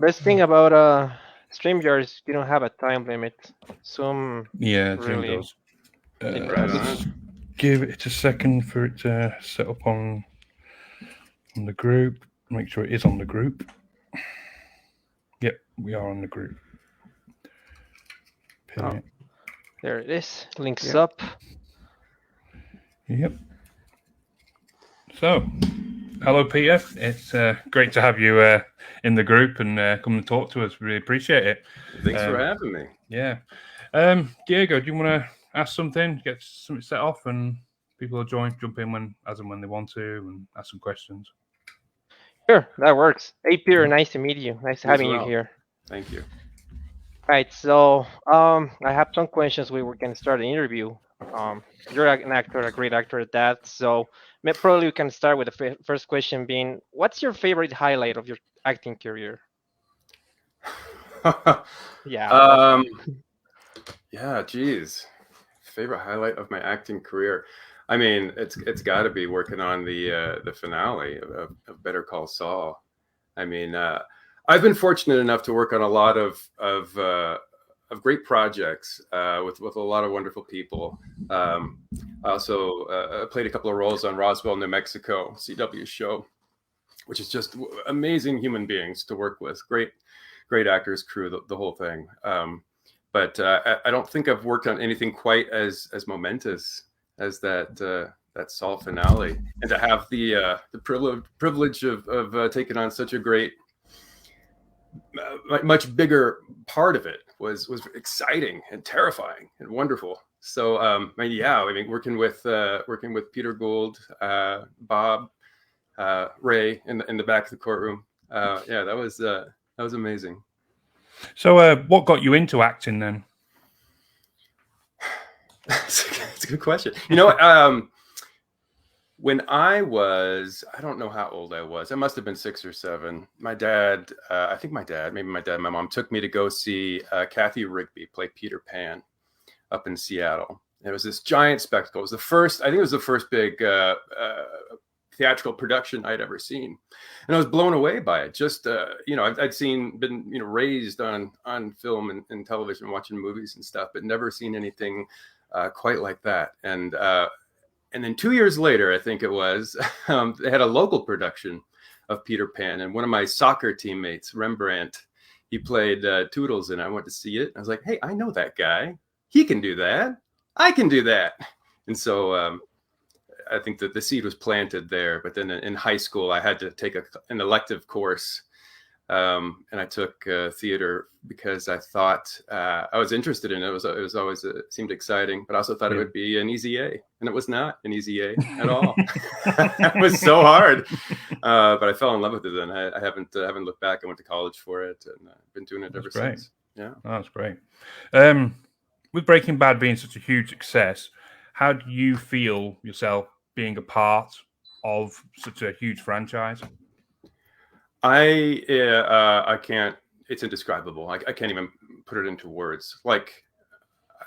Best thing about StreamYard is you don't have a time limit. Zoom Yeah, Zoom really does. Right impressive. Let's on. give it a second for it to set up on the group. Make sure it is on the group. Yep, we are on the group. Pin Oh, it. there it is. Links Yep. up. Yep. So, hello, Peter. It's great to have you in the group and come and talk to us. Really appreciate it. Thanks for having me. Yeah. Diego, do you want to ask something? Get something set off, and people will jump in as and when they want to, and ask some questions. Sure, that works. Hey, Peter, nice to meet you. Nice You as having you well. here. Thank you. Right, so I have some questions. We were going to start the interview. You're an actor, a great actor at that. So probably we can start with the first question being, what's your favorite highlight of your acting career? Yeah. Yeah, geez. Favorite highlight of my acting career. I mean, it's got to be working on the finale of Better Call Saul. I mean, I've been fortunate enough to work on a lot of great projects with a lot of wonderful people. I also played a couple of roles on Roswell, New Mexico, CW show, which is just amazing human beings to work with. Great actors, crew, the whole thing. But I don't think I've worked on anything quite as momentous as that Saul finale, and to have the privilege of taking on such a great, much bigger part of it was exciting and terrifying and wonderful. So I mean, working with Peter Gould, Bob, Ray in the back of the courtroom, that was amazing. So, what got you into acting then? It's a good question. You know, when I don't know how old I was. I must have been 6 or 7. My dad, maybe my mom took me to go see Kathy Rigby play Peter Pan up in Seattle. It was this giant spectacle. It was the first big theatrical production I'd ever seen, and I was blown away by it. Just I'd been raised on film and television, watching movies and stuff, but never seen anything quite like that. And then 2 years later, I think it was, they had a local production of Peter Pan, and one of my soccer teammates, Rembrandt, he played Toodles, and I went to see it. I was like, hey, I know that guy. He can do that. I can do that. And so I think that the seed was planted there. But then in high school, I had to take an elective course, and I took theater because I thought I was interested in it. It was always seemed exciting, but I also thought it would be an easy A, and it was not an easy A at all. It was so hard, but I fell in love with it. And I haven't looked back. I went to college for it, and I've been doing it ever since. Yeah, that's great. With Breaking Bad being such a huge success, how do you feel yourself being a part of such a huge franchise? I can't. It's indescribable. I can't even put it into words. Like,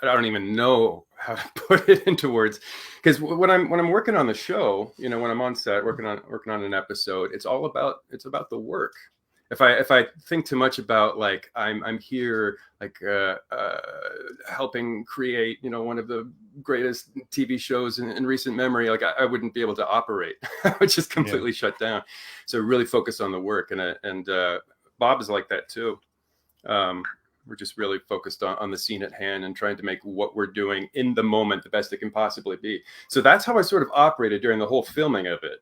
I don't even know how to put it into words, because when I'm working on the show, when I'm on set working on an episode, it's about the work. If I think too much about, like, I'm here, like, helping create one of the greatest TV shows in recent memory, like, I wouldn't be able to operate. I would just completely shut down. So really focus on the work, and Bob is like that too. We're just really focused on the scene at hand and trying to make what we're doing in the moment the best it can possibly be. So that's how I sort of operated during the whole filming of it.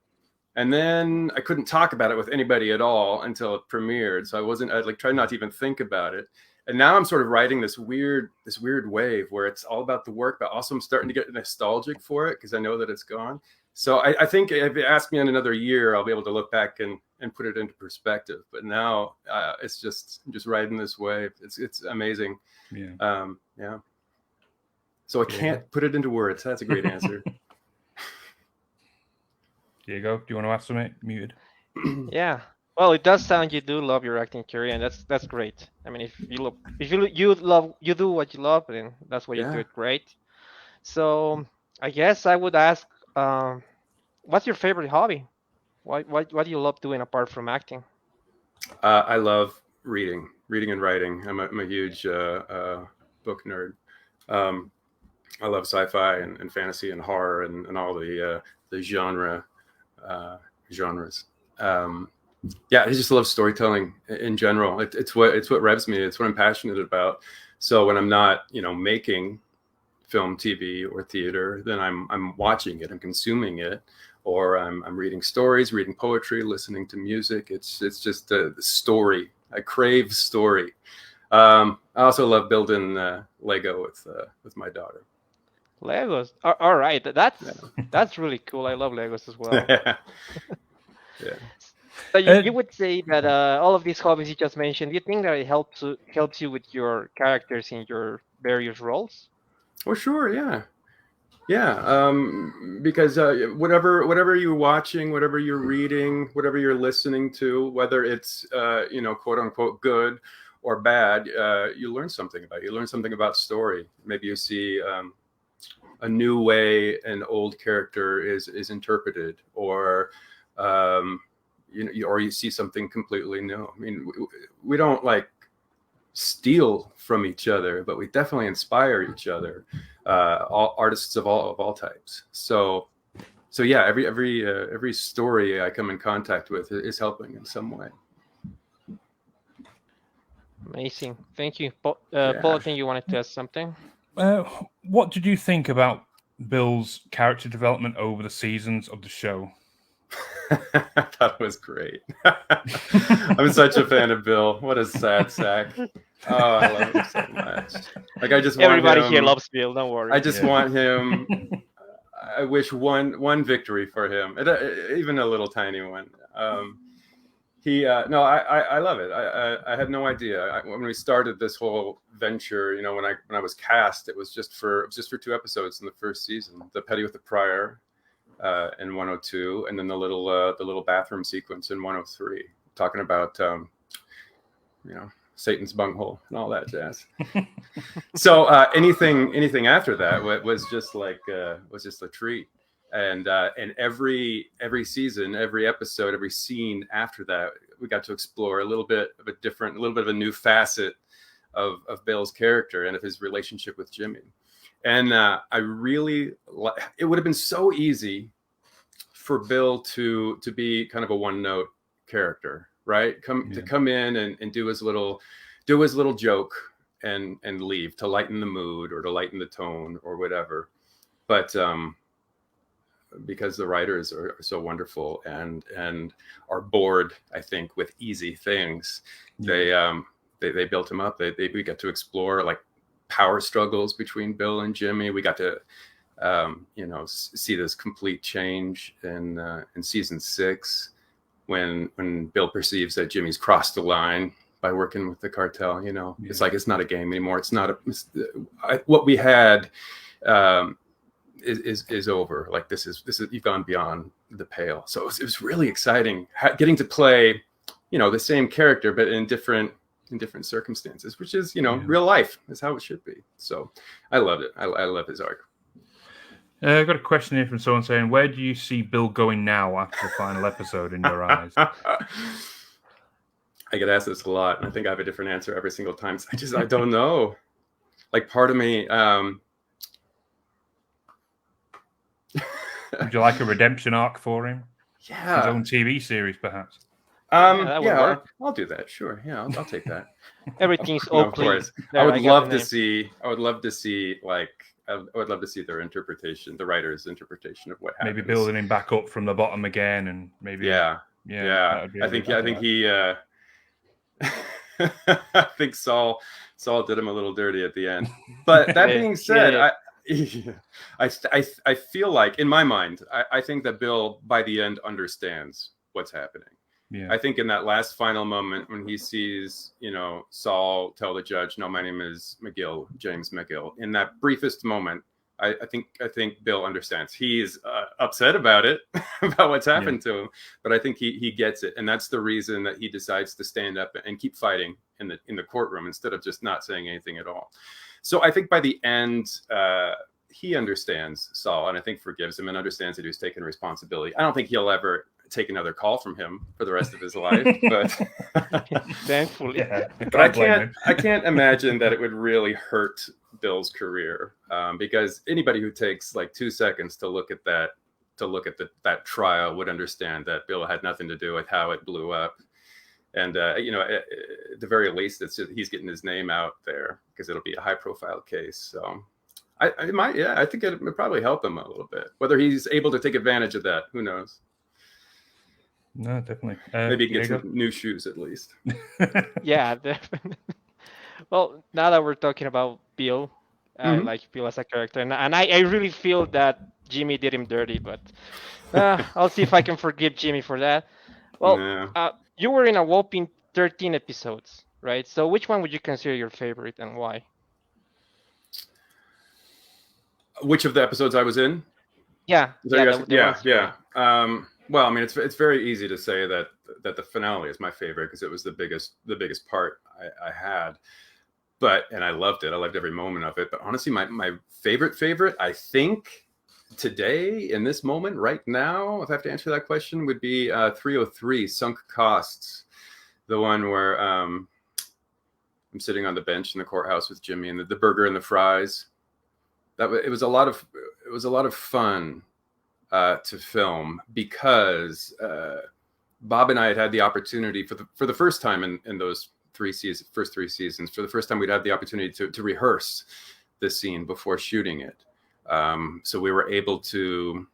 And then I couldn't talk about it with anybody at all until it premiered. So I'd try not to even think about it. And now I'm sort of riding this weird wave where it's all about the work, but also I'm starting to get nostalgic for it because I know that it's gone. So I think if you ask me in another year, I'll be able to look back and put it into perspective. But now it's just riding this wave. It's amazing. Yeah. Yeah. So I can't put it into words. That's a great answer. Diego, do you want to ask something? Muted. Yeah. Well, it does sound you do love your acting career, and that's great. I mean, if you do what you love, then that's why you do it great. So I guess I would ask, what's your favorite hobby? What do you love doing apart from acting? I love reading and writing. I'm a huge book nerd. I love sci-fi and fantasy and horror and all the genres. Yeah, I just love storytelling in general. It's what revs me. It's what I'm passionate about. So when I'm not, making film, TV, or theater, then I'm watching it, I'm consuming it, or I'm reading stories, reading poetry, listening to music. It's just the story. I crave story. I also love building Lego with my daughter. Legos. All right, that's really cool. I love Legos as well. Yeah. So you would say that all of these hobbies you just mentioned, do you think that it helps you with your characters in your various roles? Oh, sure, yeah. Because whatever you're watching, whatever you're reading, whatever you're listening to, whether it's quote unquote good or bad, you learn something about it. You learn something about story. Maybe you see a new way an old character is interpreted, or or you see something completely new. I mean, we don't like steal from each other, but we definitely inspire each other. All artists of all types. So yeah, every story I come in contact with is helping in some way. Amazing, thank you, Paul. I think you wanted to ask something. What did you think about Bill's character development over the seasons of the show? I thought it was great. I'm such a fan of Bill. What a sad sack. Oh, I love him so much. Like, I just want everybody him, here loves Bill. Don't worry. I just want him. I wish one victory for him, even a little tiny one. No, I love it. I had no idea when we started this whole venture. When I was cast, it was just for 2 episodes in the first season. The Petty with the Prior in 102, and then the little bathroom sequence in 103, talking about Satan's bunghole and all that jazz. So anything after that was just a treat. And every season, every episode, every scene after that, we got to explore a little bit of a new facet of Bill's character and of his relationship with Jimmy. And I really, it would have been so easy for Bill to be kind of a one-note character, right? To come in and do his little joke and leave, to lighten the mood or to lighten the tone or whatever. But because the writers are so wonderful and are bored, I think, with easy things, they built him up. We got to explore like power struggles between Bill and Jimmy. We got to see this complete change in season 6 when Bill perceives that Jimmy's crossed the line by working with the cartel. It's like, it's not a game anymore. It's not what we had is over. Like, this is you've gone beyond the pale. So it was really exciting getting to play the same character but in different circumstances, which is real life is how it should be. So I loved it. I love his arc. I've got a question here from someone saying, where do you see Bill going now after the final episode in your eyes? I get asked this a lot, and I think I have a different answer every single time. I don't know. Like, part of me, would you like a redemption arc for him? Yeah. His own TV series, perhaps? I'll do that. Sure. Yeah, I'll take that. Everything's Oakley. Of course. I would love to see their interpretation, the writer's interpretation of what happens. Maybe building him back up from the bottom again, and maybe. Yeah. I think he. I think Saul did him a little dirty at the end. But that being said, I feel like, in my mind, I think that Bill by the end understands what's happening. Yeah. I think in that last final moment when he sees, Saul tell the judge, "No, my name is McGill, James McGill." In that briefest moment, I think Bill understands. He's upset about it, about what's happened to him, but I think he gets it, and that's the reason that he decides to stand up and keep fighting in the courtroom instead of just not saying anything at all. So I think by the end, he understands Saul, and I think forgives him and understands that he's taken responsibility. I don't think he'll ever take another call from him for the rest of his life. But thankfully, but I can't imagine that it would really hurt Bill's career, because anybody who takes like 2 seconds to look at that trial would understand that Bill had nothing to do with how it blew up. And at the very least, he's getting his name out there because it'll be a high-profile case. So, I think it would probably help him a little bit. Whether he's able to take advantage of that, who knows? No, definitely. Maybe he can get some new shoes at least. Yeah, definitely. Well, now that we're talking about Bill, I like Bill as a character, and I really feel that Jimmy did him dirty, but I'll see if I can forgive Jimmy for that. Well, you were in a whopping 13 episodes, right? So which one would you consider your favorite and why? Which of the episodes I was in? Yeah. Well, I mean, it's very easy to say that the finale is my favorite because it was the biggest part I had. And I loved it. I loved every moment of it. But honestly, my favorite, I think today, in this moment, right now, if I have to answer that question, would be 303, Sunk Costs. The one where I'm sitting on the bench in the courthouse with Jimmy and the burger and the fries. It was a lot of fun to film because Bob and I had the opportunity for the first time in those first 3 seasons. For the first time, we'd have the opportunity to rehearse the scene before shooting it. So we were able to,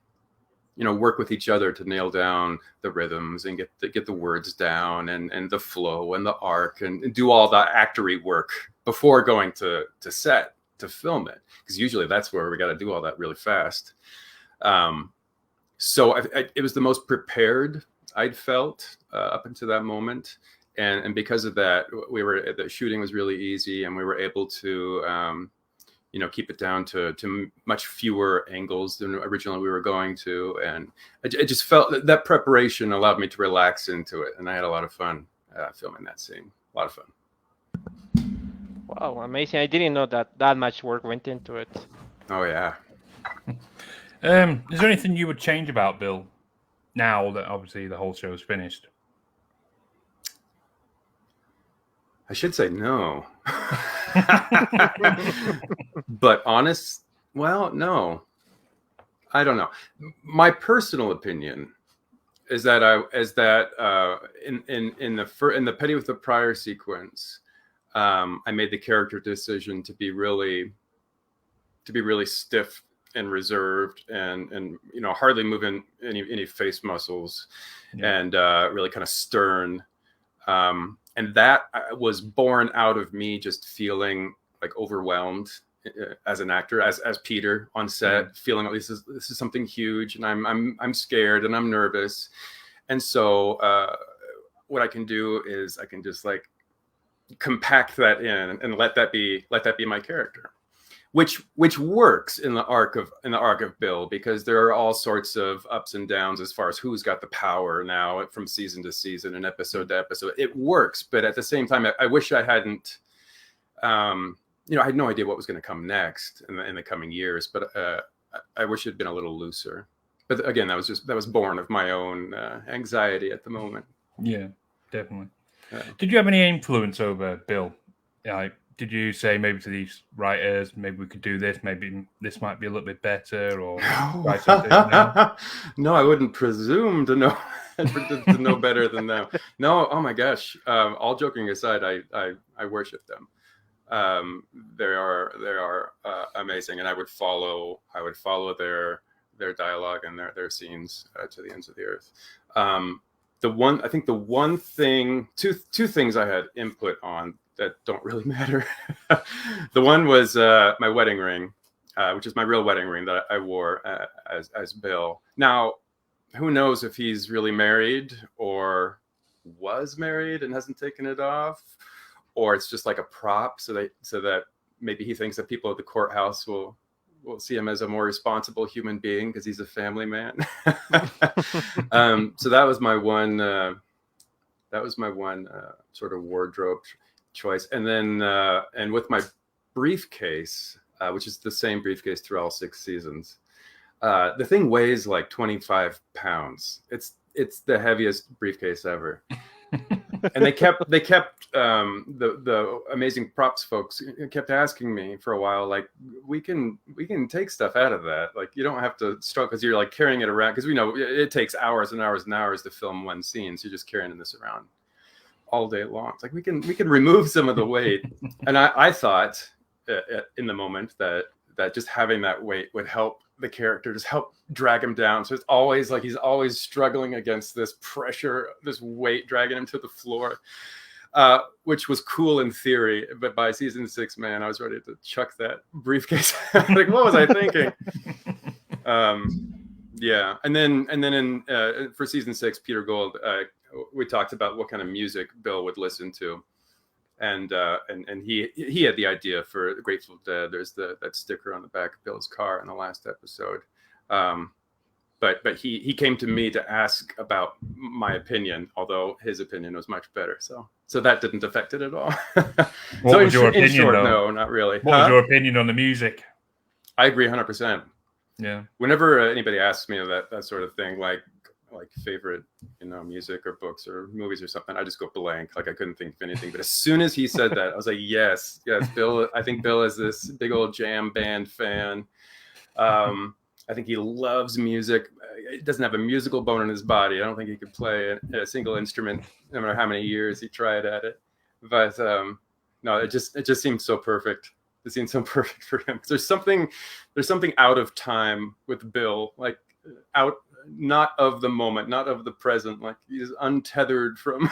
work with each other to nail down the rhythms and get the words down and the flow and the arc and do all the actory work before going to set to film it. Because usually that's where we got to do all that really fast. So it was the most prepared I'd felt up until that moment. And because of that, the shooting was really easy, and we were able to, keep it down to much fewer angles than originally we were going to. And I just felt that preparation allowed me to relax into it. And I had a lot of fun filming that scene. A lot of fun. Wow, amazing. I didn't know that much work went into it. Oh, yeah. Is there anything you would change about Bill now that obviously the whole show is finished? I should say no. But no. I don't know. My personal opinion is that in the Petty with the Prior sequence, I made the character decision to be really stiff and reserved and hardly moving any face muscles, and really kind of stern. And that was born out of me just feeling like overwhelmed as an actor, as Peter on set, feeling like this is something huge, and I'm scared and I'm nervous. And so what I can do is I can just like compact that in and let that be my character, which works in the arc of Bill, because there are all sorts of ups and downs as far as who's got the power now from season to season and episode to episode. It works, but at the same time, I wish I hadn't. I had no idea what was going to come next in the coming years, but I wish it had been a little looser. But again, that was born of my own anxiety at the moment. Yeah, definitely. Did you have any influence over Bill? Did you say maybe to these writers, maybe we could do this, maybe this might be a little bit better, or write something? No, I wouldn't presume to know to know better than them. No, oh my gosh. All joking aside, I worship them. They are amazing, and I would follow their dialogue and their scenes to the ends of the earth. Two things I had input on that don't really matter. The one was my wedding ring, which is my real wedding ring that I wore as Bill. Now, who knows if he's really married or was married and hasn't taken it off, or it's just like a prop so that maybe he thinks that people at the courthouse will see him as a more responsible human being because he's a family man. So that was my one. Sort of wardrobe choice. And then and with my briefcase, which is the same briefcase through all 6 seasons, the thing weighs like 25 pounds. it's the heaviest briefcase ever. And they kept the amazing props folks kept asking me for a while, like, we can take stuff out of that, like you don't have to struggle because you're like carrying it around, because we know it takes hours and hours and hours to film one scene, so you're just carrying this around all day long. It's like we can remove some of the weight. And I thought in the moment that just having that weight would help the character, just help drag him down. So it's always like he's always struggling against this pressure, this weight dragging him to the floor, which was cool in theory. But by season 6, man, I was ready to chuck that briefcase. Like, what was I thinking? Yeah. And then in for season 6, Peter Gold, we talked about what kind of music Bill would listen to. And he had the idea for the Grateful Dead. There's that sticker on the back of Bill's car in the last episode. But he came to me to ask about my opinion, although his opinion was much better. So that didn't affect it at all. What was your opinion, though? No, not really. What was your opinion on the music? I agree 100%. Yeah. Whenever anybody asks me that sort of thing, like favorite, music or books or movies or something, I just go blank. Like I couldn't think of anything. But as soon as he said that, I was like, yes, Bill. I think Bill is this big old jam band fan. I think he loves music. He doesn't have a musical bone in his body. I don't think he could play a single instrument, no matter how many years he tried at it. But no, it just seemed so perfect. It seemed so perfect for him. There's something out of time with Bill, like not of the moment, not of the present. Like he's untethered from,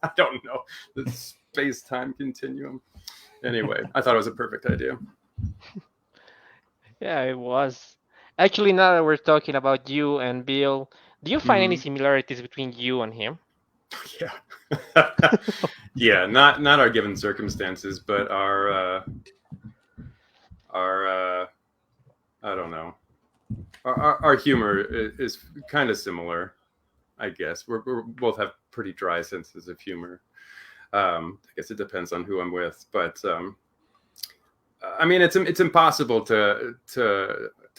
I don't know, the space-time continuum. Anyway, I thought it was a perfect idea. Yeah, it was. Actually, now that we're talking about you and Bill, do you find any similarities between you and him? Yeah. Yeah, not our given circumstances, but our I don't know. Our humor is kind of similar, I guess. We both have pretty dry senses of humor. I guess it depends on who I'm with, but I mean, it's impossible to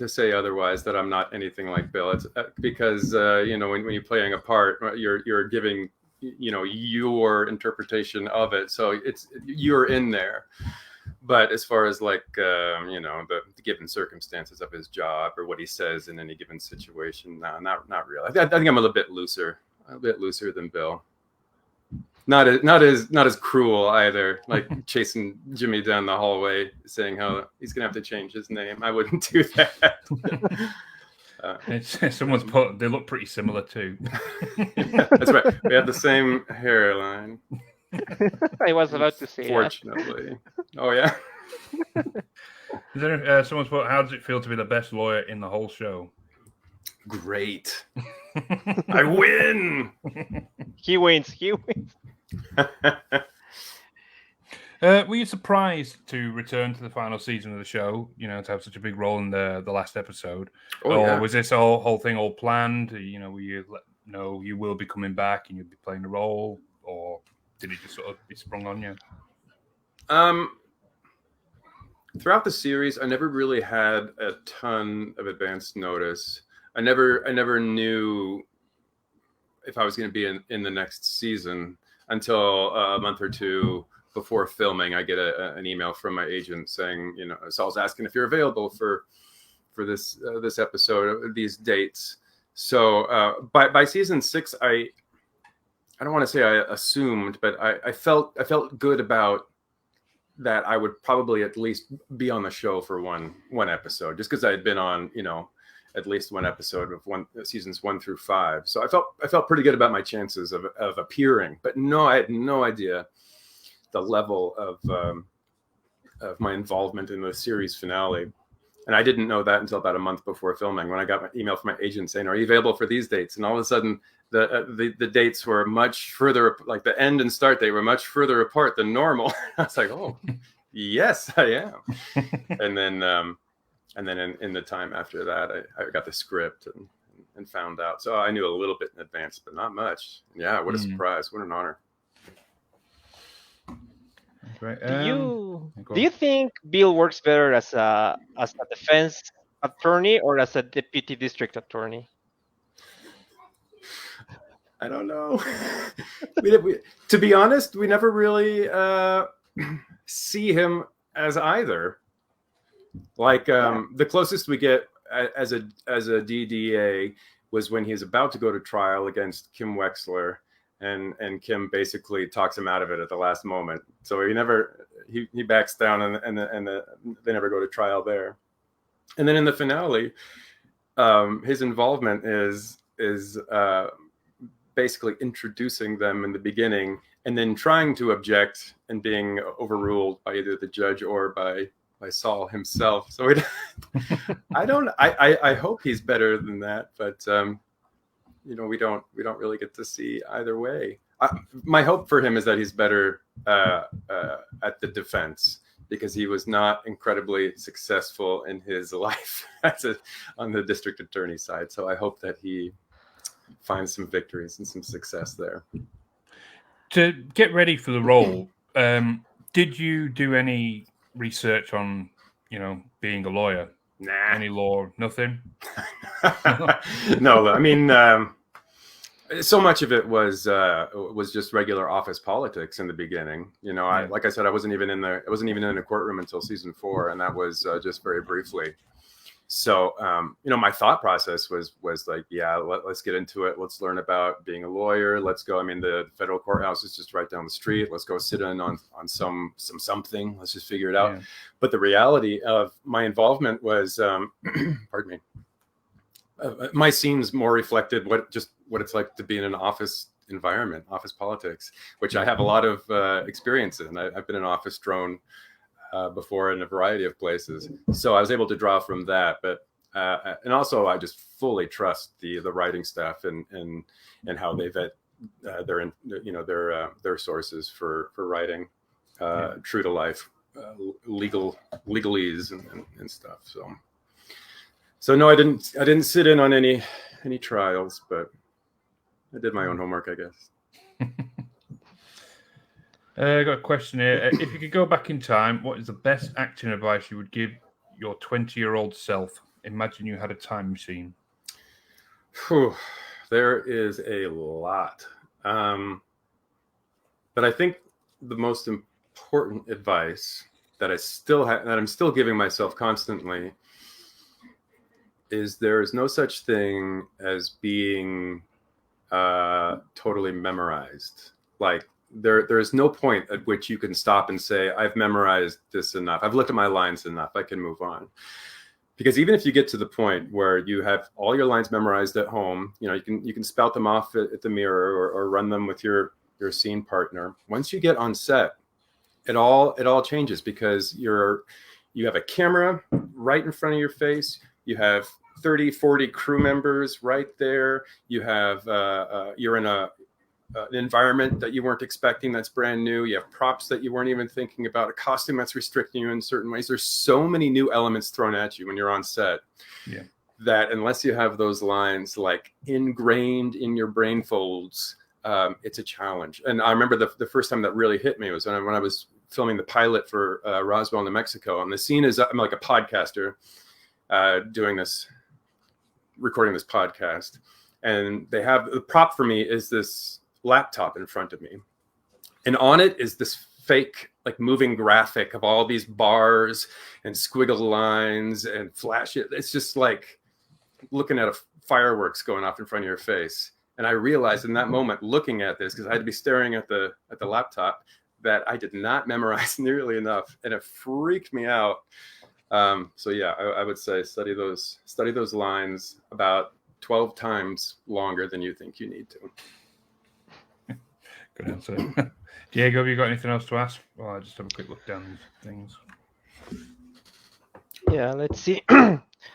say otherwise that I'm not anything like Bill. It's because when you're playing a part, you're giving your interpretation of it, so you're in there. But as far as like the given circumstances of his job or what he says in any given situation, no, not really. I think I'm a bit looser than Bill. Not as cruel either, like chasing Jimmy down the hallway saying how he's gonna have to change his name. I wouldn't do that. Someone's put they look pretty similar too. Yeah, that's right. We have the same hairline. I was about to say fortunately. Oh yeah. Is there someone's put, how does it feel to be the best lawyer in the whole show? Great. I win. He wins. Were you surprised to return to the final season of the show, to have such a big role in the last episode? Or was this whole thing all planned? Were you know you will be coming back and you'll be playing the role, or did it just sort of be sprung on you? Throughout the series, I never really had a ton of advance notice. I never knew if I was going to be in the next season until a month or two before filming. I get an email from my agent saying, Saul's asking if you're available for this episode, these dates. So by season 6, I don't want to say I assumed, but I felt good about that. I would probably at least be on the show for one episode, just because I had been on, at least one episode of seasons 1 through 5. So I felt pretty good about my chances of appearing. But no, I had no idea the level of my involvement in the series finale. And I didn't know that until about a month before filming, when I got my email from my agent saying, "Are you available for these dates?" And all of a sudden, the dates were much further, like the end and start date were much further apart than normal. I was like, "Oh, yes, I am." And then in the time after that, I got the script and found out. So I knew a little bit in advance, but not much. Yeah, what a surprise! What an honor. Great. Do you think Bill works better as a defense attorney or as a deputy district attorney? I don't know. To be honest, we never really see him as either. Like the closest we get as a DDA was when he's about to go to trial against Kim Wexler, and Kim basically talks him out of it at the last moment. So he backs down, and they never go to trial there. And then in the finale, his involvement is basically introducing them in the beginning, and then trying to object and being overruled by either the judge or by Saul himself. So I hope he's better than that, but we don't really get to see either way. My hope for him is that he's better at the defense, because he was not incredibly successful in his life on the district attorney side. So I hope that he finds some victories and some success there. To get ready for the role, did you do any research on, being a lawyer? Nah. Any law? Nothing? No, I mean, so much of it was just regular office politics in the beginning. Like I said, I wasn't even in the courtroom until season 4, and that was just very briefly. So, my thought process was like, yeah, let's get into it. Let's learn about being a lawyer. Let's go. I mean, the federal courthouse is just right down the street. Let's go sit in on something. Let's just figure it out. Yeah. But the reality of my involvement was, pardon me, my scenes more reflected what it's like to be in an office environment, office politics, which I have a lot of experience in. I've been an office drone before in a variety of places, so I was able to draw from that. But and also I just fully trust the writing staff and how they vet their sources for writing true to life legalese and stuff. So no, I didn't sit in on any trials, but I did my own homework, I guess. I got a question here. If you could go back in time, what is the best acting advice you would give your 20-year-old self? Imagine you had a time machine. Whew, there is a lot. But I think the most important advice that I'm still giving myself constantly is there is no such thing as being totally memorized. Like, there is no point at which you can stop and say, I've memorized this enough. I've looked at my lines enough. I can move on. Because even if you get to the point where you have all your lines memorized at home, you can spout them off at the mirror or run them with your scene partner. Once you get on set, it all changes, because you have a camera right in front of your face. You have 30, 40 crew members right there. You have you're in an environment that you weren't expecting that's brand new. You have props that you weren't even thinking about, a costume that's restricting you in certain ways. There's so many new elements thrown at you when you're on set, that unless you have those lines like ingrained in your brain folds, it's a challenge. And I remember the first time that really hit me was when I was filming the pilot for Roswell, New Mexico. And the scene is, I'm like a podcaster recording this podcast. And they have the prop for me is this laptop in front of me, and on it is this fake like moving graphic of all these bars and squiggle lines and flash. It's just like looking at a fireworks going off in front of your face. And I realized in that moment, looking at this, because I had to be staring at the laptop, that I did not memorize nearly enough, and it freaked me out. So yeah, I would say study those lines about 12 times longer than you think you need to. Good answer. Diego, have you got anything else to ask? Well, I'll just have a quick look down these things. Yeah, let's see.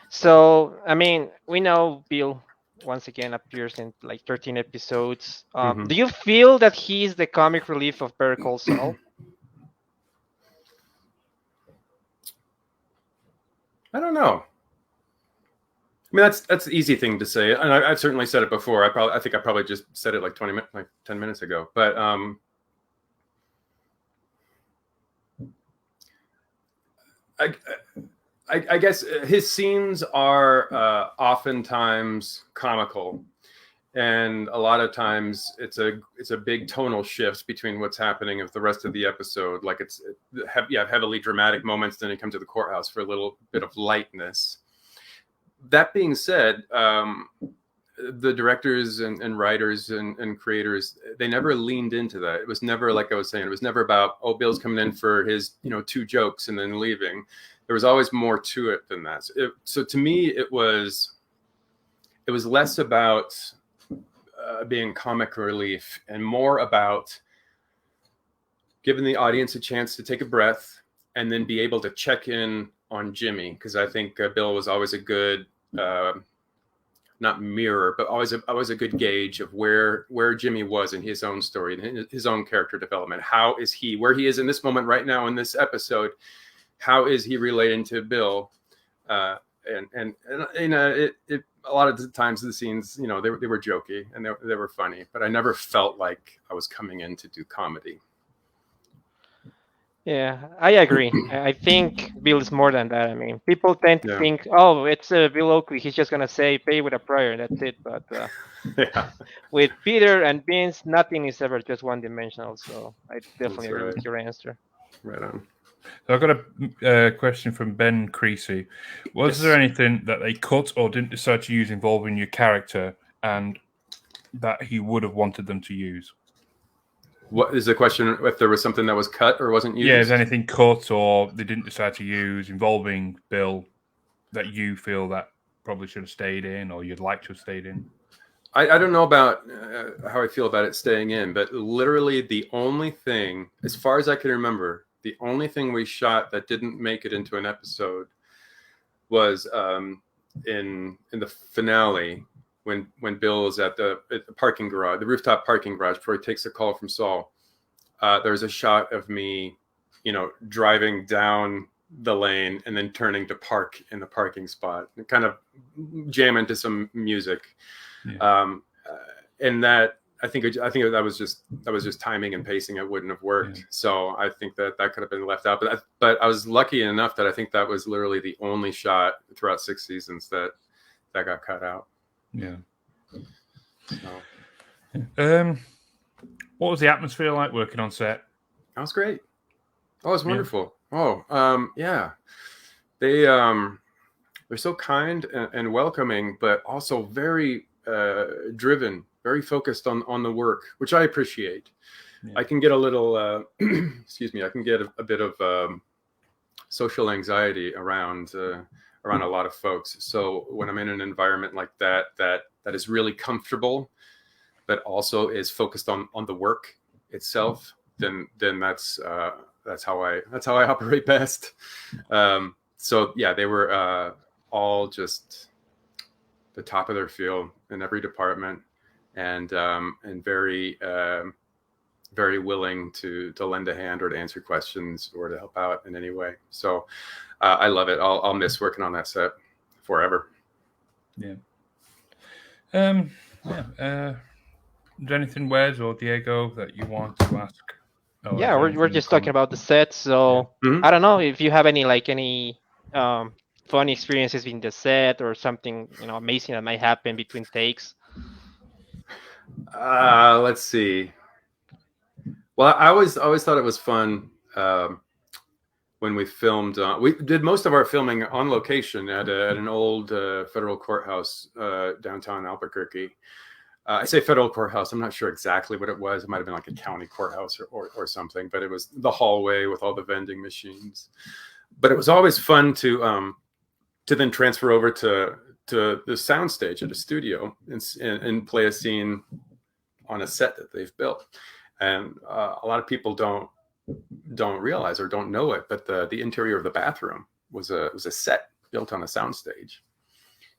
So, I mean, we know Bill once again appears in like 13 episodes. Do you feel that he's the comic relief of Better Call Saul? I don't know. I mean, that's the easy thing to say, and I've certainly said it before. I think I probably just said it like 10 minutes ago. But I guess his scenes are oftentimes comical, and a lot of times it's a big tonal shift between what's happening with the rest of the episode. Like you have heavily dramatic moments, then you come to the courthouse for a little bit of lightness. That being said, the directors and writers and creators, they never leaned into that. It was never, like I was saying, it was never about, oh, Bill's coming in for his 2 jokes and then leaving. There was always more to it than that. So to me, it was less about being comic relief and more about giving the audience a chance to take a breath and then be able to check in on Jimmy, because I think Bill was always a good not mirror, but always a good gauge of where Jimmy was in his own story and his own character development. How is he where he is in this moment right now in this episode? How is he relating to Bill? And a lot of the times the scenes, they were jokey and they were funny, but I never felt like I was coming in to do comedy. Yeah, I agree. I think Bill is more than that. I mean, people tend to think, oh, it's Bill Oakley. He's just going to say, pay with a prayer, and that's it. But with Peter and Vince, nothing is ever just one-dimensional. So I definitely agree with your answer. Right on. So I've got a question from Ben Creasy. Was there anything that they cut or didn't decide to use involving your character and that he would have wanted them to use? What is the question? If there was something that was cut or wasn't used? Yeah, is anything cut or they didn't decide to use involving Bill that you feel that probably should have stayed in or you'd like to have stayed in? I don't know about how I feel about it staying in, but literally the only thing, as far as I can remember, the only thing we shot that didn't make it into an episode was in the finale when Bill is at the parking garage, the rooftop parking garage, before he takes a call from Saul. There's a shot of me, driving down the lane and then turning to park in the parking spot and kind of jam into some music. Yeah. And that I think that was just timing and pacing. It wouldn't have worked. Yeah. So I think that could have been left out. But I was lucky enough that I think that was literally the only shot throughout 6 seasons that got cut out. Yeah. So. What was the atmosphere like working on set? That was great. Oh, it was wonderful. Yeah. Yeah. They're so kind and welcoming, but also very driven, very focused on the work, which I appreciate. Yeah. I can get a little, excuse me, I can get a bit of social anxiety around a lot of folks. So when I'm in an environment like that is really comfortable, but also is focused on the work itself, then that's how I operate best. So yeah, they were all just the top of their field in every department, and very very willing to lend a hand or to answer questions or to help out in any way. So I love it. I'll miss working on that set forever. Yeah. Is there anything, Wes or Diego, that you want to ask? Yeah, we're just talking about the set. So I don't know if you have any funny experiences in the set or something amazing that might happen between takes. Let's see. Well, I always thought it was fun when we filmed. We did most of our filming on location at an old federal courthouse downtown Albuquerque. I say federal courthouse. I'm not sure exactly what it was. It might have been like a county courthouse or something, but it was the hallway with all the vending machines. But it was always fun to then transfer over to the soundstage at a studio and play a scene on a set that they've built. And a lot of people don't realize or don't know it, but the interior of the bathroom was a set built on a soundstage.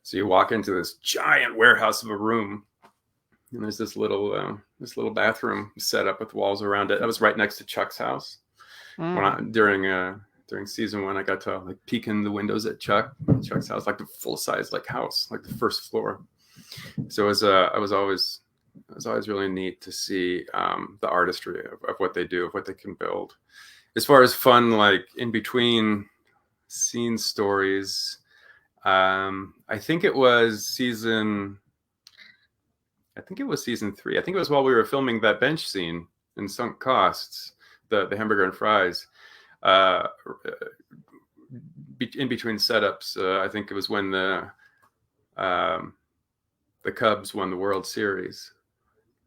So you walk into this giant warehouse of a room, and there's this little bathroom set up with walls around it. That was right next to Chuck's house. During season 1, I got to peek in the windows at Chuck's house, like the full size house, like the first floor. So it was always really neat to see the artistry of what they do, of what they can build. As far as fun, in between scene stories, I think it was season I think it was season 3. I think it was while we were filming that bench scene in Sunk Costs, the hamburger and fries. In between setups, I think it was when the Cubs won the World Series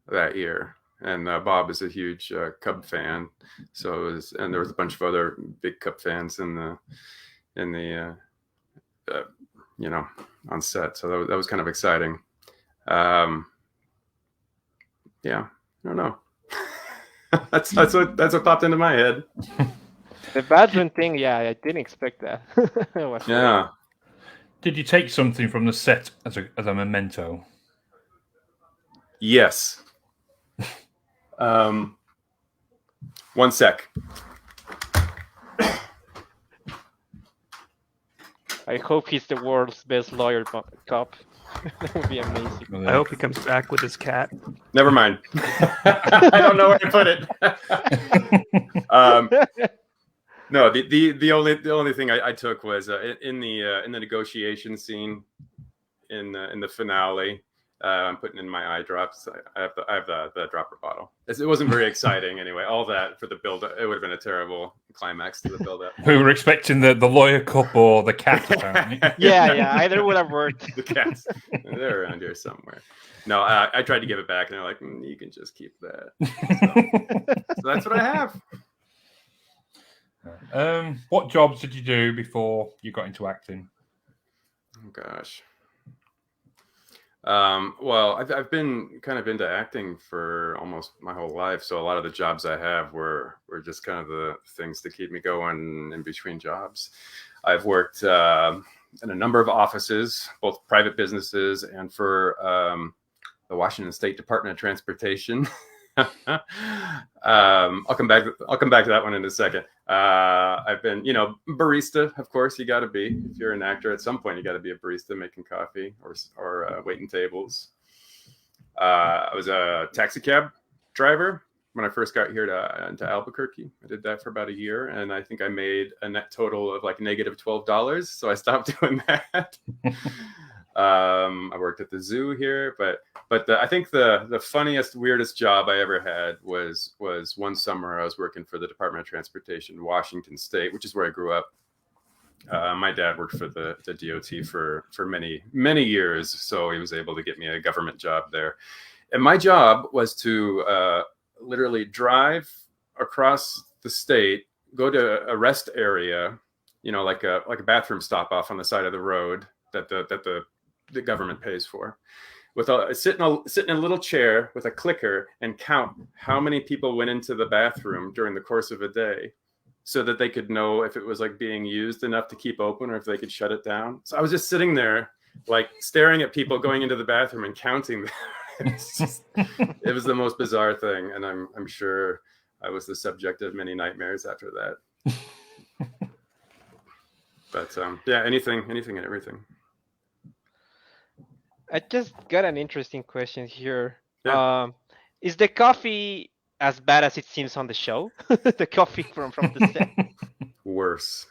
that year, and Bob is a huge Cub fan, so and there was a bunch of other big Cub fans in the on set, so that was kind of exciting. Yeah, I don't know. that's what popped into my head. The bathroom thing, yeah, I didn't expect that. Yeah. Did you take something from the set as a memento? Yes. One sec. I hope he's the world's best lawyer cop. That would be amazing. I hope he comes back with his cat. Never mind. I don't know where to put it. No, the only thing I took was in the negotiation scene in the finale. I'm putting in my eye drops. I have the dropper bottle. It wasn't very exciting anyway. All that for the build up. It would have been a terrible climax to the build up. We were expecting the lawyer cup or the cat, apparently. Yeah, either would have worked. The cats, they're around here somewhere. No, I tried to give it back, and they're like, "You can just keep that." So that's what I have. What jobs did you do before you got into acting? Oh gosh. Well, I've been kind of into acting for almost my whole life, so a lot of the jobs I have were just kind of the things to keep me going in between jobs. I've worked in a number of offices, both private businesses and for the Washington State Department of Transportation. I'll come back to that one in a second. I've been, barista. Of course, you got to be. If you're an actor, at some point you got to be a barista making coffee or waiting tables. I was a taxi cab driver when I first got here to Albuquerque. I did that for about a year, and I think I made a net total of like negative $12. So I stopped doing that. I worked at the zoo here, but I think the funniest, weirdest job I ever had was one summer I was working for the Department of Transportation, Washington State, which is where I grew up. My dad worked for the DOT for many, many years, so he was able to get me a government job there. And my job was to literally drive across the state, go to a rest area, like a bathroom stop off on the side of the road that the government pays for, sit in a little chair with a clicker and count how many people went into the bathroom during the course of a day, so that they could know if it was like being used enough to keep open or if they could shut it down. So I was just sitting there, like staring at people going into the bathroom and counting them. It was the most bizarre thing, and I'm sure I was the subject of many nightmares after that. But yeah, anything and everything. I just got an interesting question here. Yeah. Is the coffee as bad as it seems on the show? The coffee from the set? Worse.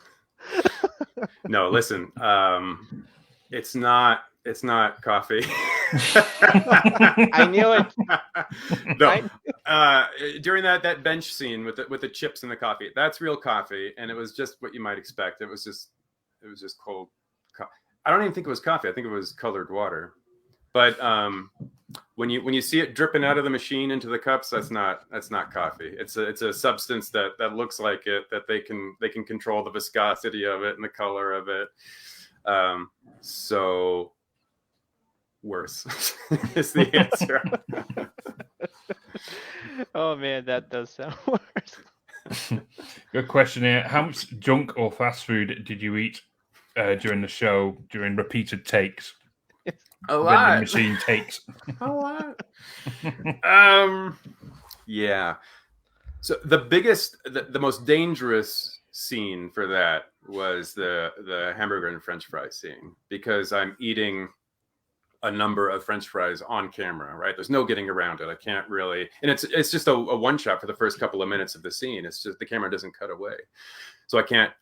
No, listen. It's not coffee. I knew it. No. During that bench scene with the chips and the coffee, that's real coffee, and it was just what you might expect. It was just cold. I don't even think it was coffee. I think it was colored water. But when you see it dripping out of the machine into the cups, that's not coffee. It's a substance that looks like it, that they can control the viscosity of it and the color of it. So worse is the answer. Oh man, that does sound worse. Good question here. How much junk or fast food did you eat during the show, during repeated takes? A lot. Machine takes. A lot. Yeah. So the most dangerous scene for that was the hamburger and French fry scene, because I'm eating a number of French fries on camera, right? There's no getting around it. I can't really, and it's just a one shot for the first couple of minutes of the scene. It's just the camera doesn't cut away, so I can't,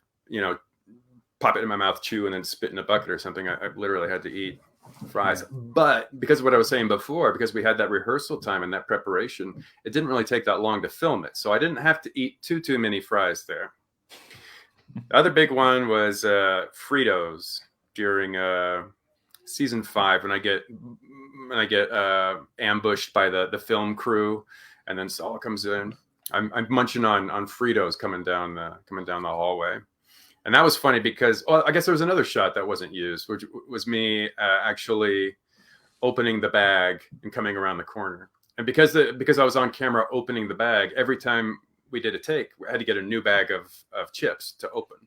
pop it in my mouth, chew, and then spit in a bucket or something. I literally had to eat fries. But because of what I was saying before, because we had that rehearsal time and that preparation, it didn't really take that long to film it. So I didn't have to eat too many fries there. The other big one was Fritos during season 5 when I get ambushed by the film crew, and then Saul comes in. I'm munching on Fritos coming down the hallway. And that was funny because, I guess there was another shot that wasn't used, which was me actually opening the bag and coming around the corner. And because I was on camera opening the bag, every time we did a take, we had to get a new bag of chips to open.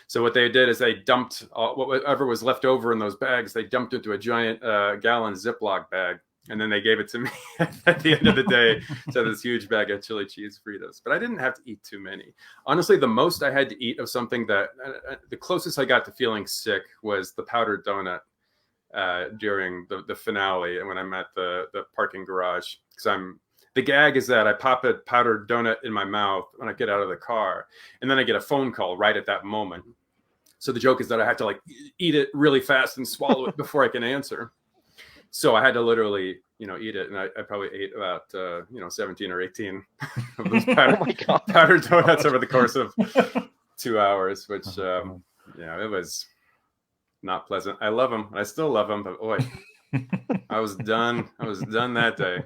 So what they did is they dumped whatever was left over in those bags. They dumped into a giant gallon Ziploc bag. And then they gave it to me at the end of the day. So this huge bag of chili cheese Fritos. But I didn't have to eat too many. Honestly, the most I had to eat of something that the closest I got to feeling sick was the powdered donut during the finale when I'm at the parking garage. Because the gag is that I pop a powdered donut in my mouth when I get out of the car. And then I get a phone call right at that moment. So the joke is that I have to eat it really fast and swallow it before I can answer. So I had to literally, eat it, and I probably ate about, 17 or 18 of those powdered donuts over the course of 2 hours, which, it was not pleasant. I love them. I still love them, but boy, I was done. I was done that day.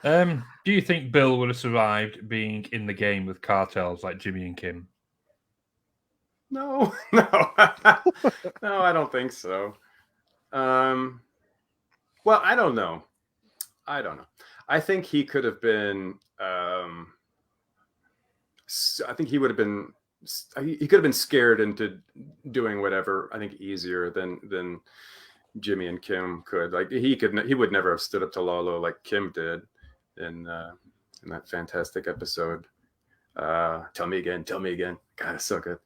Do you think Bill would have survived being in the game with cartels like Jimmy and Kim? No, I don't think so. Well, I don't know. I think he could have been, I think he would have been, he could have been scared into doing whatever, I think easier than Jimmy and Kim could. He would never have stood up to Lalo like Kim did in that fantastic episode. Tell me again. God, it's so good.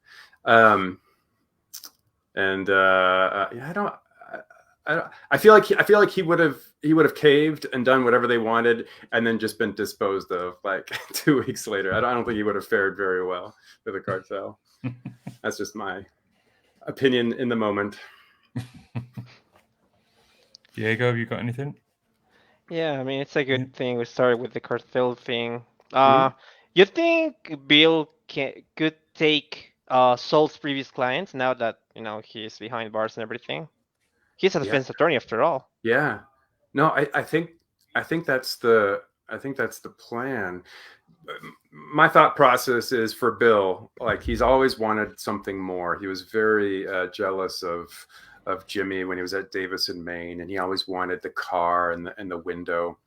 I feel like he would have caved and done whatever they wanted, and then just been disposed of 2 weeks later. I don't think he would have fared very well with a cartel. That's just my opinion in the moment. Diego, have you got anything? Yeah, I mean, it's a good thing we started with the cartel thing. You think Bill could take Saul's previous clients now that he's behind bars and everything? He's a defense attorney after all. Yeah. No, I think that's the plan. My thought process is for Bill, he's always wanted something more. He was very jealous of Jimmy when he was at Davis in Maine, and he always wanted the car and the window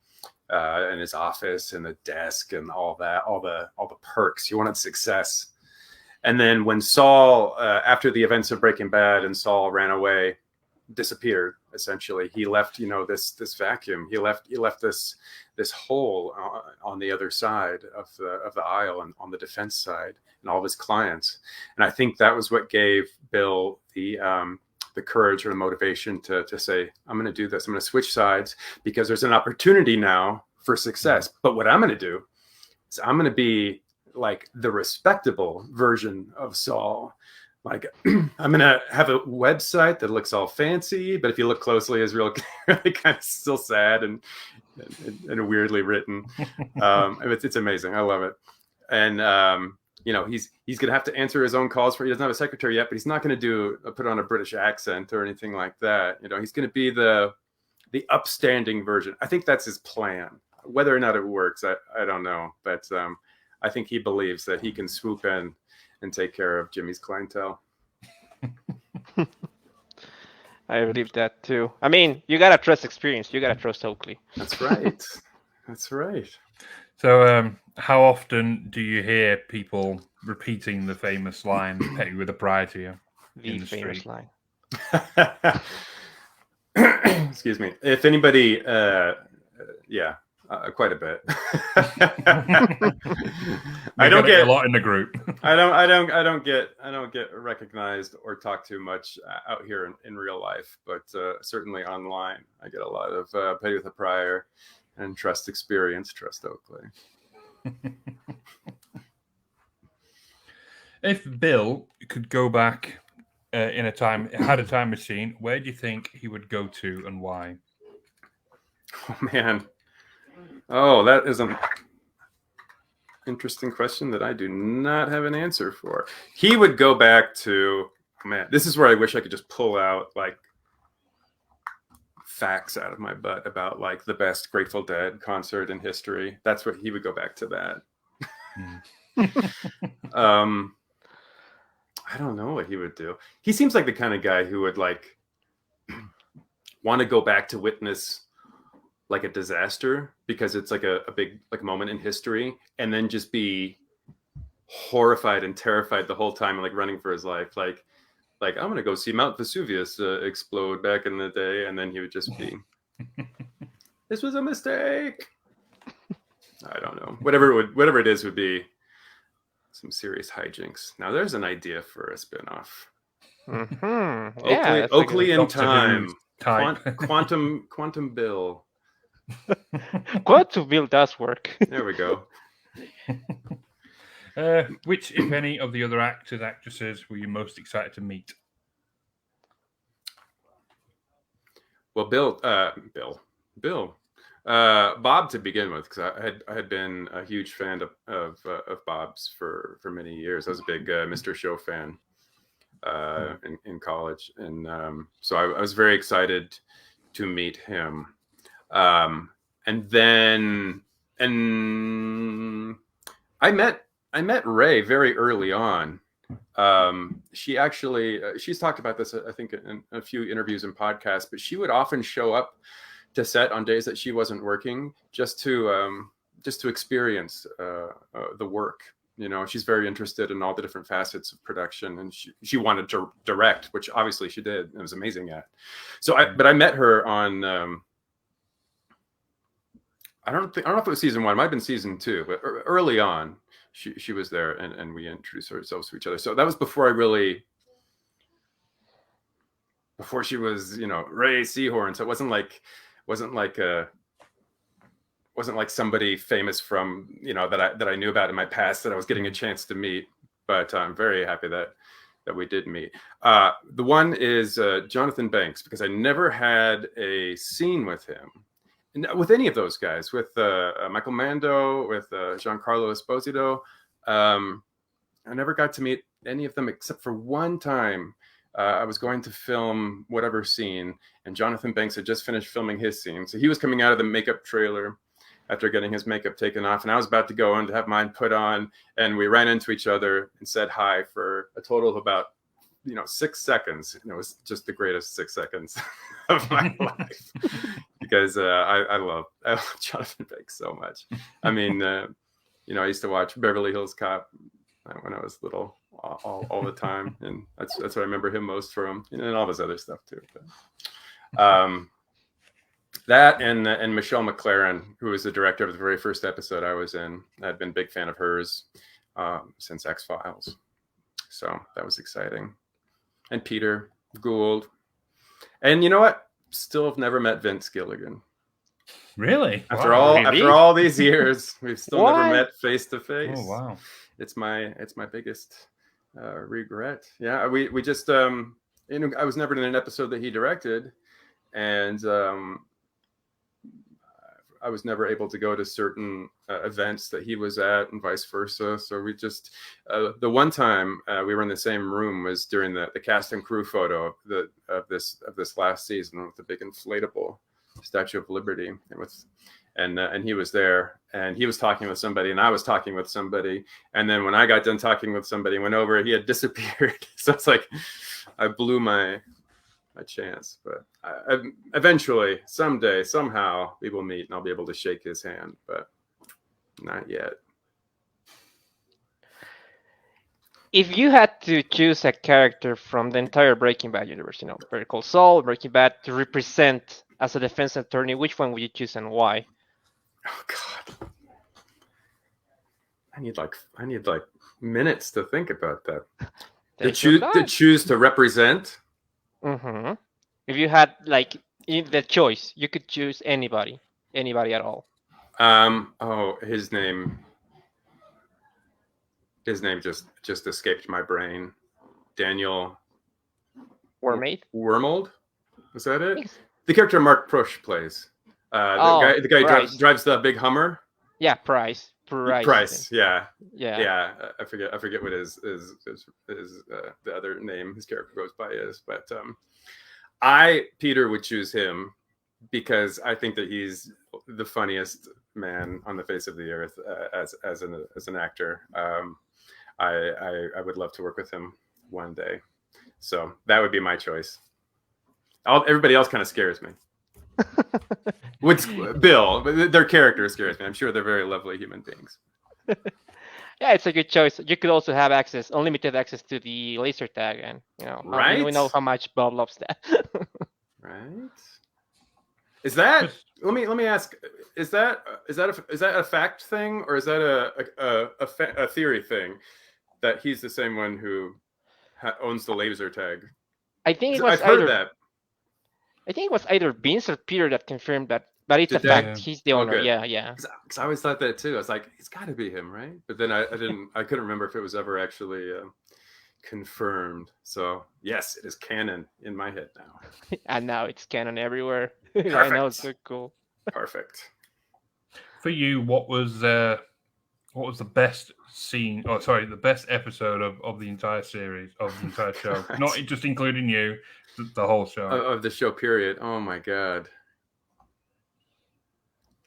and his office and the desk and all the perks. He wanted success. And then when Saul, after the events of Breaking Bad, and Saul ran away, disappeared, essentially, he left this vacuum. He left this hole on the other side of the aisle and on the defense side, and all of his clients. And I think that was what gave Bill the courage or the motivation to say, I'm going to do this. I'm going to switch sides because there's an opportunity now for success. But what I'm going to do is I'm going to be the respectable version of Saul. I'm going to have a website that looks all fancy, but if you look closely, is really kind of still sad and weirdly written. It's amazing. I love it. And, he's going to have to answer his own calls he doesn't have a secretary yet, but he's not going to put on a British accent or anything like that. He's going to be the upstanding version. I think that's his plan. Whether or not it works, I don't know. But I think he believes that he can swoop in and take care of Jimmy's clientele. I believe that too. I mean, you gotta trust experience. You gotta trust Oakley. That's right. That's right. So, how often do you hear people repeating the famous line, "Petty with a prior to you"? The famous line. Excuse me. If anybody, quite a bit. I don't get a lot in the group. I don't get recognized or talked too much out here in real life, but certainly online, I get a lot of pay with a prior and trust experience. Trust Oakley. If Bill could go back in a time machine, where do you think he would go to and why? Oh man. Oh, that is an interesting question that I do not have an answer for. He would go back to, man, this is where I wish I could just pull out like facts out of my butt about like the best Grateful Dead concert in history. That's what he would go back to that. I don't know what he would do. He seems like the kind of guy who would like want to go back to witness like a disaster because it's like a big like moment in history, and then just be horrified and terrified the whole time and like running for his life. Like I'm gonna go see Mount Vesuvius explode back in the day, and then he would just be, this was a mistake. I don't know. Whatever it is would be some serious hijinks. Now there's an idea for a spinoff. Yeah, Oakley in time. Type. Quantum Bill. Quantum Bill does work. There we go. Which, if any, of the other actors, actresses were you most excited to meet? Well, Bill, Bob to begin with, because I had been a huge fan of Bob's for many years. I was a big Mr. Show fan in college, and so I was very excited to meet him. And then I met Ray very early on. She's talked about this, I think, in a few interviews and podcasts, but she would often show up to set on days that she wasn't working just to experience the work. You know, she's very interested in all the different facets of production, and she wanted to direct, which obviously she did and was amazing at. So I met her on I don't know if it was season 1. It might have been season 2, but early on, she was there, and we introduced ourselves to each other. So that was before she was, you know, Ray Seahorn. So it wasn't like somebody famous from, you know, that I knew about in my past that I was getting a chance to meet. But I'm very happy that we did meet. The one is Jonathan Banks, because I never had a scene with him. With any of those guys, with Michael Mando, with Giancarlo Esposito, I never got to meet any of them except for one time. I was going to film whatever scene, and Jonathan Banks had just finished filming his scene. So he was coming out of the makeup trailer after getting his makeup taken off, and I was about to go in to have mine put on, and we ran into each other and said hi for a total of about 6 seconds. And it was just the greatest 6 seconds of my life, because I love Jonathan Banks so much. I mean, I used to watch Beverly Hills Cop when I was little all the time, and that's what I remember him most from, and all his other stuff too. But, that and Michelle MacLaren, who was the director of the very first episode I was in. I'd been a big fan of hers since X-Files, so that was exciting. And Peter Gould, and you know what? Still have never met Vince Gilligan. Really? After all these years, we've still never met face to face. Oh wow! It's my biggest regret. Yeah, we just I was never in an episode that he directed, and I was never able to go to certain events that he was at, and vice versa. So we just the one time we were in the same room was during the cast and crew photo of this last season with the big inflatable Statue of Liberty, and he was there, and he was talking with somebody, and I was talking with somebody, and then when I got done talking with somebody, went over, he had disappeared. So it's like I blew my chance, but eventually, someday, somehow, we will meet, and I'll be able to shake his hand, but not yet. If you had to choose a character from the entire Breaking Bad universe, Better Call Saul, Breaking Bad, to represent as a defense attorney, which one would you choose and why? Oh God, I need like minutes to think about that. To choose to represent. Mm-hmm. If you had the choice, you could choose anybody at all. His name just escaped my brain. Daniel Wormaid. Wormold? Was that it? The character Mark Prush plays. The guy who drives the big Hummer. Yeah, Price. Yeah. I forget what his the other name his character goes by is, but Peter would choose him because I think that he's the funniest man on the face of the earth as an actor. I would love to work with him one day, so that would be my choice. Everybody else kind of scares me. What's Bill? Their character scares me. I'm sure they're very lovely human beings. Yeah, it's a good choice. You could also have unlimited access to the laser tag, and right? We know how much Bob loves that. Right? Is that? Let me ask. Is that a fact thing, or is that a theory thing? That he's the same one who owns the laser tag. I think it was I've heard that. I think it was either Vince or Peter that confirmed that, but it's a fact. He's the owner. Yeah. Because I always thought that too. I was like, it's got to be him, right? But then I couldn't remember if it was ever actually confirmed. So yes, it is canon in my head now. And now it's canon everywhere. Perfect. I know, it's so cool. Perfect. For you, what was the best scene? Oh, sorry, the best episode of the entire series, of the entire show, not just including you, the whole show of the show. Period. Oh my god,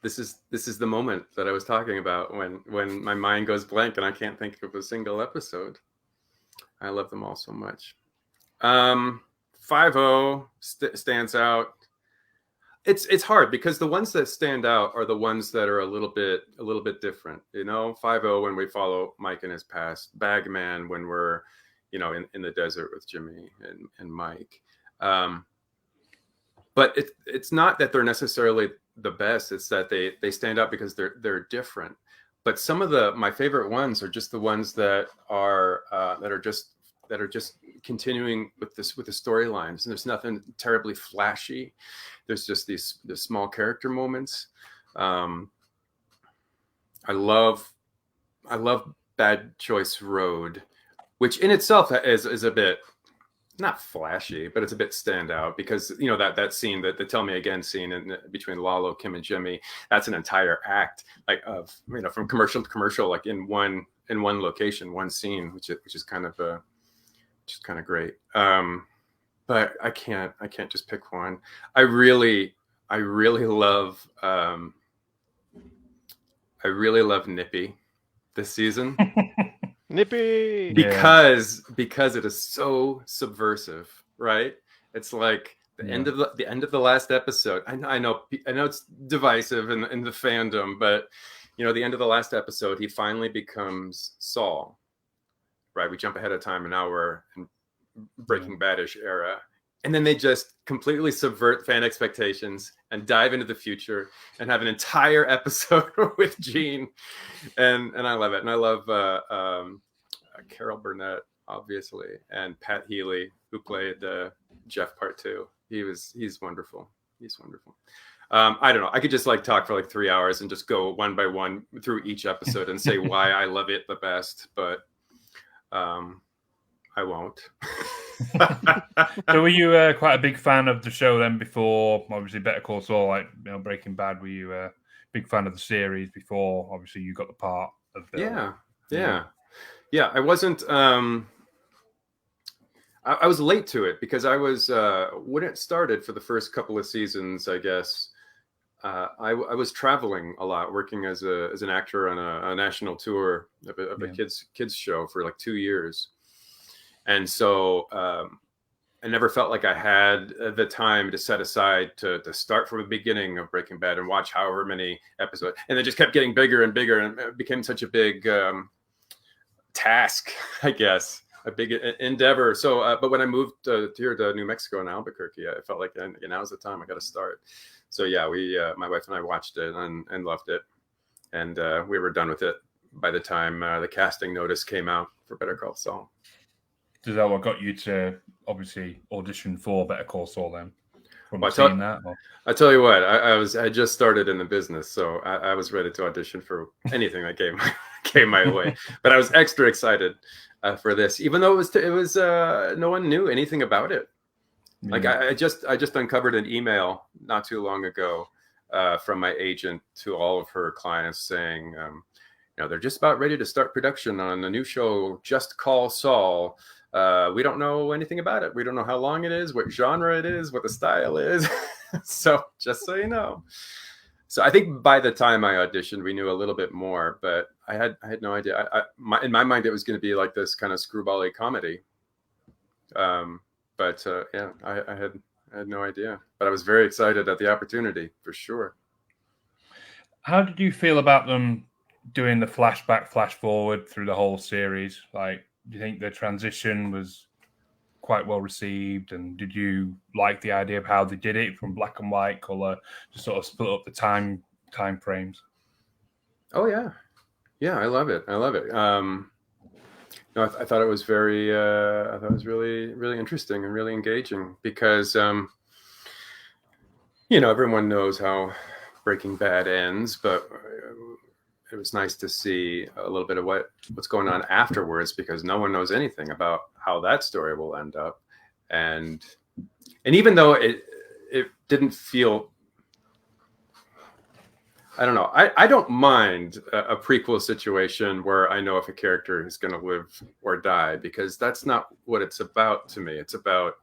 this is the moment that I was talking about when my mind goes blank and I can't think of a single episode. I love them all so much. 5-0 stands out. It's hard because the ones that stand out are the ones that are a little bit different. 5-0 when we follow Mike in his past, Bagman when we're in the desert with Jimmy and Mike. But it's not that they're necessarily the best. It's that they stand out because they're different. But some of my favorite ones are just the ones that are just continuing with the storylines. And there's nothing terribly flashy. There's just these small character moments. I love Bad Choice Road, which in itself is a bit not flashy, but it's a bit standout because that scene, the Tell Me Again scene between Lalo, Kim, and Jimmy, that's an entire act from commercial to commercial, like in one location, one scene, which is kind of great. But I can't just pick one. I really love Nippy this season. Nippy, because it is so subversive, right? It's like the end of the last episode. I know it's divisive in the fandom, but the end of the last episode, he finally becomes Saul, right? We jump ahead of time, and now we're in Breaking Bad-ish era, and then they just completely subvert fan expectations and dive into the future and have an entire episode with Gene, and I love it. And I love Carol Burnett, obviously, and Pat Healy, who played Jeff Part 2. He's wonderful. He's wonderful. I don't know. I could just talk for 3 hours and just go one by one through each episode and say why I love it the best, but I won't. So were you quite a big fan of the show then before, obviously, Better Call Saul, Breaking Bad? Were you a big fan of the series before, obviously, you got the part of Bill? Yeah. I wasn't... I was late to it because I was... when it started for the first couple of seasons, I guess, I was traveling a lot, working as an actor on a national tour of a kids show for 2 years. And so I never felt like I had the time to set aside to start from the beginning of Breaking Bad and watch however many episodes. And it just kept getting bigger and bigger, and it became such a big task, I guess, a big endeavor. So, but when I moved here to New Mexico in Albuquerque, I felt like now's the time I got to start. So yeah, my wife and I watched it and loved it. And we were done with it by the time the casting notice came out for Better Call Saul. Is that what got you to obviously audition for Better Call Saul then? I tell you what, I just started in the business, so I was ready to audition for anything that came my way. But I was extra excited for this, even though it was no one knew anything about it. Like I just uncovered an email not too long ago from my agent to all of her clients saying, they're just about ready to start production on a new show, Just Call Saul. We don't know anything about it. We don't know how long it is, what genre it is, what the style is. So just so you know. So I think by the time I auditioned, we knew a little bit more, but I had no idea. In my mind, it was going to be like this kind of screwball-y comedy. I had no idea, but I was very excited at the opportunity for sure. How did you feel about them doing the flashback, flash forward through the whole series? Like, do you think the transition was quite well received, and did you like the idea of how they did it from black and white, color, to sort of split up the time frames? Oh yeah, I love it. I thought it was very I thought it was really, really interesting and really engaging because everyone knows how Breaking Bad ends, but it was nice to see a little bit of what's going on afterwards, because no one knows anything about how that story will end up. And even though it didn't feel, I don't know, I don't mind a prequel situation where I know if a character is going to live or die, because that's not what it's about to me. It's about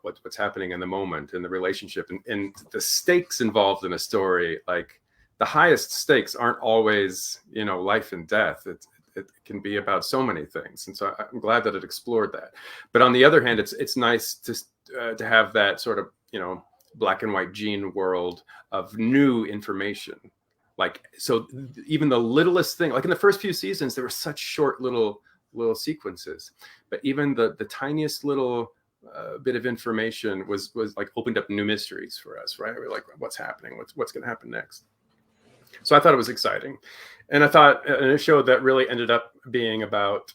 what's happening in the moment, in the relationship, and the stakes involved in a story. Like, the highest stakes aren't always, life and death. It can be about so many things, and so I'm glad that it explored that. But on the other hand, it's nice to have that sort of black and white gene world of new information. Like, so even the littlest thing, like in the first few seasons, there were such short little sequences, but even the tiniest little bit of information was like opened up new mysteries for us, right? We're like, what's happening? What's going to happen next? So I thought it was exciting. And I thought a show that really ended up being about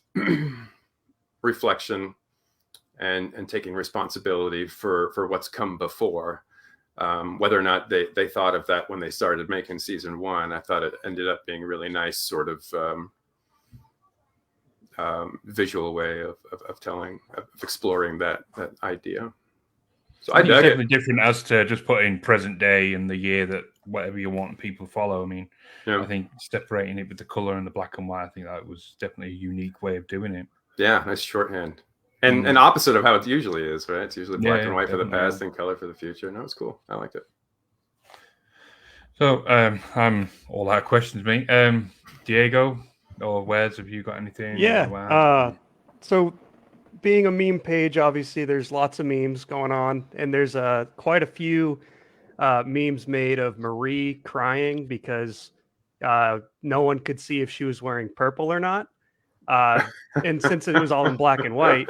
reflection and taking responsibility for what's come before. Whether or not they thought of that when they started making season 1, I thought it ended up being a really nice sort of visual way of exploring that idea. So I dug it's it. definitely different as to just putting present day and the year that whatever you want people follow. I mean, I think separating it with the color and the black and white, I think that was definitely a unique way of doing it. Yeah, nice shorthand. And opposite of how it usually is, right? It's usually black and white for the past and color for the future. No, it's cool. I liked it. So I'm all out of questions, mate. Diego or Wes, have you got anything? Yeah. So being a meme page, obviously there's lots of memes going on, and there's quite a few memes made of Marie crying because no one could see if she was wearing purple or not. And since it was all in black and white,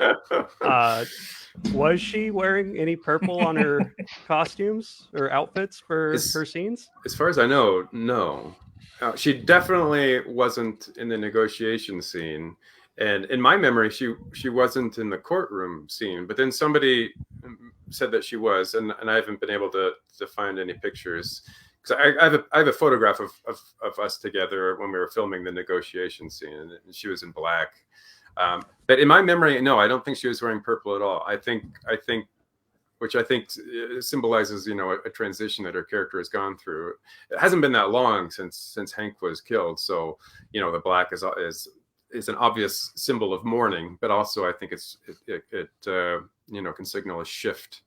was she wearing any purple on her costumes or outfits for her scenes? As far as I know, no. She definitely wasn't in the negotiation scene. And in my memory, she wasn't in the courtroom scene. But then somebody said that she was, and I haven't been able to find any pictures. Because I have a photograph of us together when we were filming the negotiation scene, and she was in black. But in my memory, no, I don't think she was wearing purple at all. I think, which I think symbolizes, a transition that her character has gone through. It hasn't been that long since Hank was killed, so the black is an obvious symbol of mourning, but also I think it can signal a shift,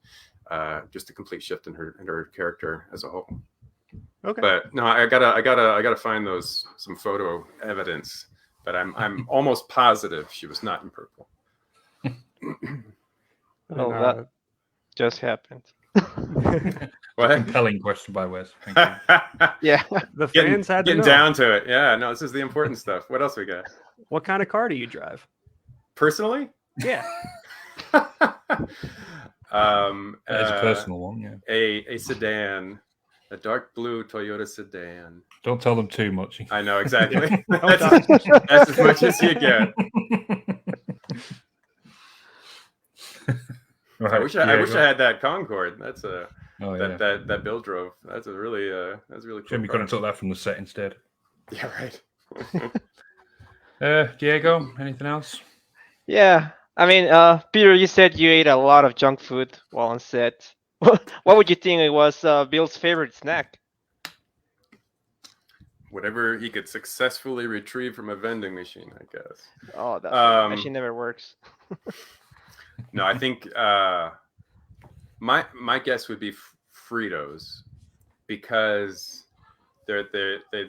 just a complete shift in her character as a whole. Okay. But no, I gotta find some photo evidence, but I'm almost positive she was not in purple. Well, that just happened. What? Compelling question by Wes. Thank you. Yeah. The fans had to getting know. down to it. Yeah, no, this is the important stuff. What else we got? What kind of car do you drive? Personally? Yeah. That is a personal one, yeah. A sedan. A dark blue Toyota sedan. Don't tell them too much. I know, exactly. That's as much as you get. Right. I wish I had that Concorde. That's that that Bill drove. That's really cool. Jim, you could have took that from the set instead. Yeah, right. Diego, anything else? Yeah. I mean, Peter, you said you ate a lot of junk food while on set. What would you think it was Bill's favorite snack? Whatever he could successfully retrieve from a vending machine, I guess. Oh, that machine never works. No, I think my guess would be Fritos, because they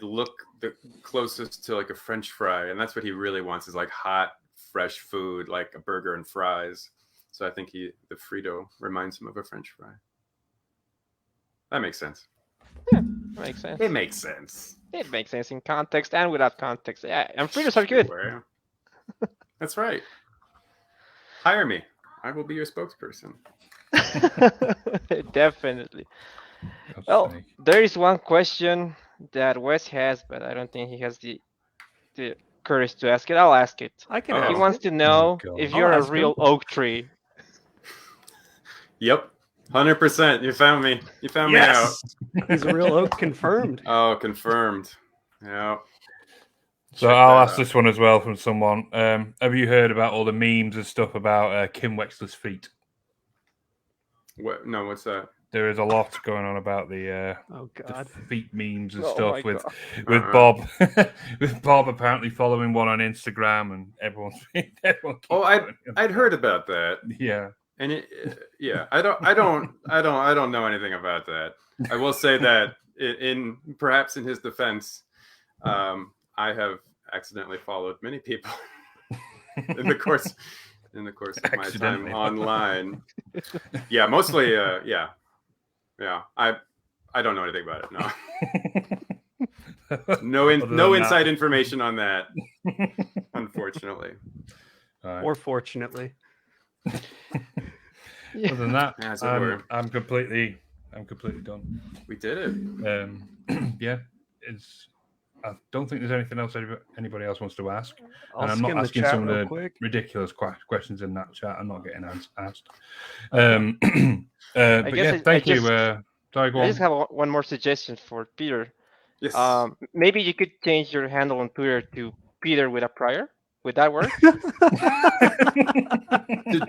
look the closest to like a French fry, and that's what he really wants, is like hot, fresh food, like a burger and fries. So I think the Frito reminds him of a French fry. That makes sense. Yeah, that makes sense. It makes sense. It makes sense in context and without context. Yeah, and Fritos are good. Sure. That's right. Hire me. I will be your spokesperson. Definitely. Well, there is one question that Wes has, but I don't think he has the courage to ask it. I'll ask it. I can. He wants to know if you're a real oak tree. Yep. 100%. You found me. You found me out. He's a real oak, confirmed. Oh, confirmed. Yeah. So I'll ask this one as well from someone. Have you heard about all the memes and stuff about Kim Wexler's feet? What? No, what's that? There is a lot going on about the feet memes and stuff with Bob with Bob apparently following one on Instagram, and everyone I'd heard about that. Yeah. And I don't know anything about that. I will say that perhaps in his defense, I have accidentally followed many people in the course of my time online. Yeah, mostly. Yeah. I don't know anything about it. No. No inside information on that. Unfortunately. Or fortunately. Other than that, I'm completely done. We did it. Yeah, I don't think there's anything else anybody else wants to ask. And I'm not asking some of the ridiculous questions in that chat. I'm not getting asked. But yeah, thank you. Sorry, go on. I just have one more suggestion for Peter. Yes. Maybe you could change your handle on Twitter to Peter with a prior. Would that work?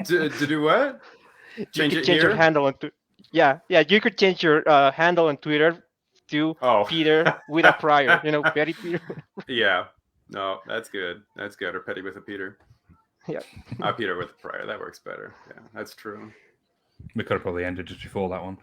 to do what? Change your handle on you could change your handle on Twitter to Peter with a prior. Petty Peter. Yeah. No, that's good. That's good. Or Petty with a Peter. Yeah. Peter with a prior. That works better. Yeah, that's true. We could have probably ended just before that one.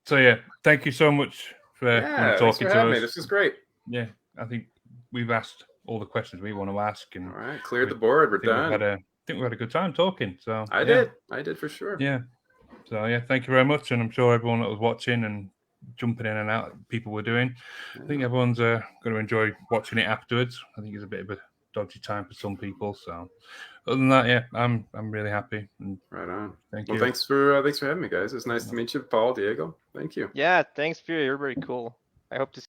So yeah, thank you so much for talking to us. This is great. Yeah, I think we've asked all the questions we want to ask, and all right, cleared the board. We're done. I think we had a good time talking. So I did for sure. Yeah. So yeah, thank you very much, and I'm sure everyone that was watching and jumping in and out, people were doing. I think everyone's going to enjoy watching it afterwards. I think it's a bit of a dodgy time for some people. So other than that, yeah, I'm really happy. And right on. Thank you. Thanks for having me, guys. It's nice to meet you, Paul, Diego. Thank you. Yeah, thanks, Peter. You're very cool. I hope to